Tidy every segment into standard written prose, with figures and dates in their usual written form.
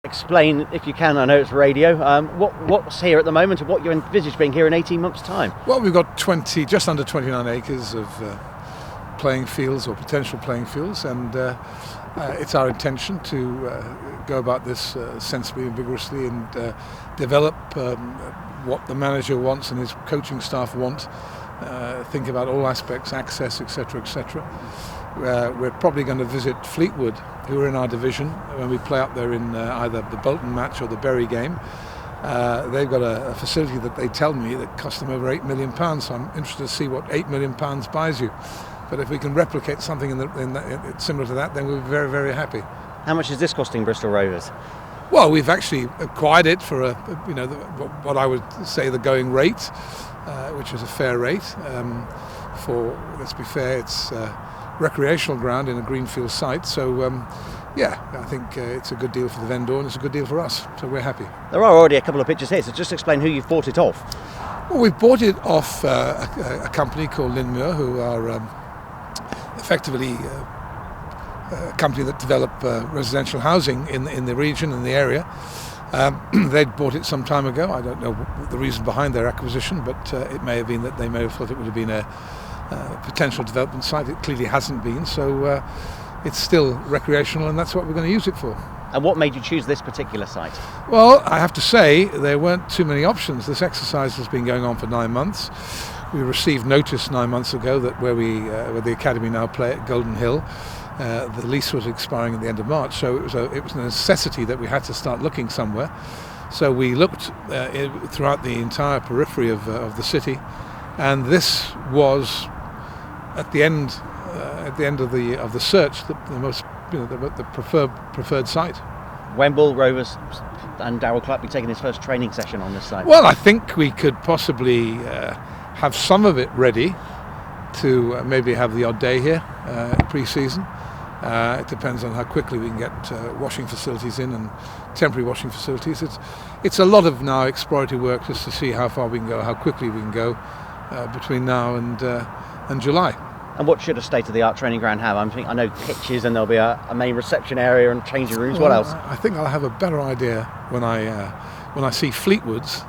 explain, if you can, I know it's radio, what's here at the moment and what you envisage being here in 18 months' time? Well, we've got just under 29 acres of playing fields or potential playing fields, and it's our intention to go about this sensibly and vigorously and develop what the manager wants and his coaching staff want. Think about all aspects, access, etc., etc. We're probably going to visit Fleetwood, who are in our division, when we play up there in either the Bolton match or the Bury game. They've got a facility that they tell me that costs them over £8 million, so I'm interested to see what £8 million buys you. But if we can replicate something similar to that, then we'll be very, very happy. How much is this costing Bristol Rovers? Well, we've actually acquired it for what I would say the going rate, which is a fair rate. Let's be fair, it's recreational ground in a greenfield site, so I think it's a good deal for the vendor and it's a good deal for us, so we're happy. There are already a couple of pictures here, so just explain who you've bought it off. Well, we've bought it off a company called Linmuir, who are effectively a company that develop residential housing in the region, in the area. They'd bought it some time ago. I don't know the reason behind their acquisition, but it may have been that they may have thought it would have been a potential development site. It clearly hasn't been, so it's still recreational, and that's what we're going to use it for. And what made you choose this particular site? Well, I have to say there weren't too many options. This exercise has been going on for 9 months. We received notice 9 months ago that where the academy now play at Golden Hill, the lease was expiring at the end of March, so it was a necessity that we had to start looking somewhere. So we looked throughout the entire periphery of the city, and this was at the end of the search the most the preferred site. When will Rovers and Darryl Clark be taking his first training session on this site? Well, I think we could possibly have some of it ready to maybe have the odd day here pre-season. It depends on how quickly we can get washing facilities in and temporary washing facilities. It's a lot of now exploratory work just to see how far we can go, how quickly we can go between now and July. And what should a state-of-the-art training ground have? I know pitches, and there'll be a main reception area and changing rooms. What else? I think I'll have a better idea when I see Fleetwood's.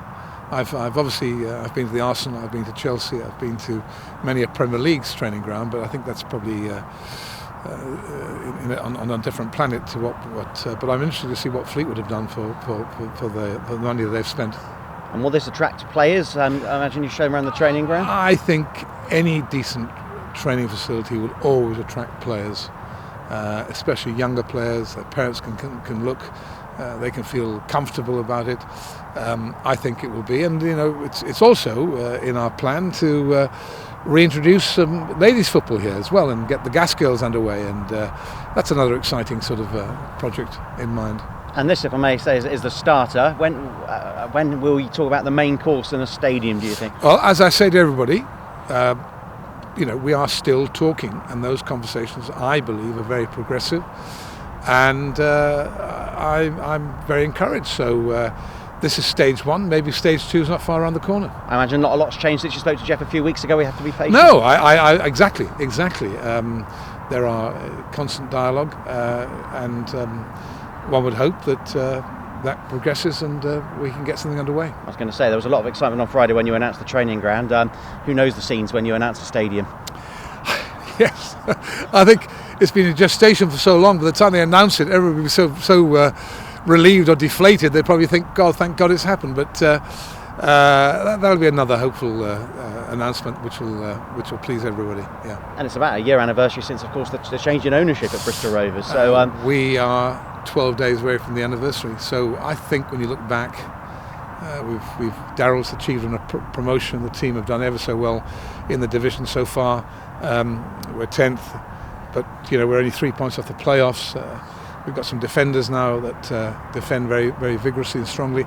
I've obviously I've been to the Arsenal, I've been to Chelsea, I've been to many a Premier League's training ground, but I think that's probably on a different planet to what. But I'm interested to see what Fleetwood have done for the money that they've spent. And will this attract players? I imagine you show them around the training ground. I think any decent training facility will always attract players, especially younger players. Their parents can look, they can feel comfortable about it. I think it will be, and it's also in our plan to reintroduce some ladies football here as well and get the Gas Girls underway, and that's another exciting sort of project in mind. And this, if I may say, is the starter. When will you talk about the main course in a stadium, do you think? Well, as I say to everybody, we are still talking, and those conversations, I believe, are very progressive, and I'm very encouraged. So this is stage one. Maybe stage two is not far around the corner. I imagine not a lot's changed since you spoke to Jeff a few weeks ago. We have to be patient. No, I exactly. There are constant dialogue, and one would hope that that progresses and we can get something underway. I was going to say, there was a lot of excitement on Friday when you announced the training ground. Who knows the scenes when you announce the stadium? Yes, I think it's been in gestation for so long. By the time they announce it, everybody will be so relieved or deflated. They probably think, "God, thank God it's happened." But that'll be another hopeful announcement, which will please everybody. Yeah. And it's about a year anniversary since, of course, the change in ownership at Bristol Rovers. So we are 12 days away from the anniversary. So I think when you look back, Darryl's achieved a promotion. The team have done ever so well in the division so far. We're 10th, but we're only 3 points off the playoffs. We've got some defenders now that defend very, very vigorously and strongly,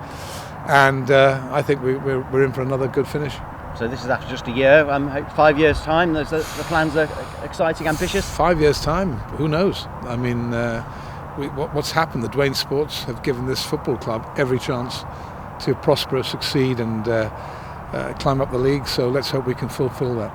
and I think we're in for another good finish. So this is after just a year. 5 years' time. The plans are exciting, ambitious. 5 years' time. Who knows? I mean, what's happened? The Dwayne Sports have given this football club every chance to prosper, succeed, and climb up the league. So let's hope we can fulfil that.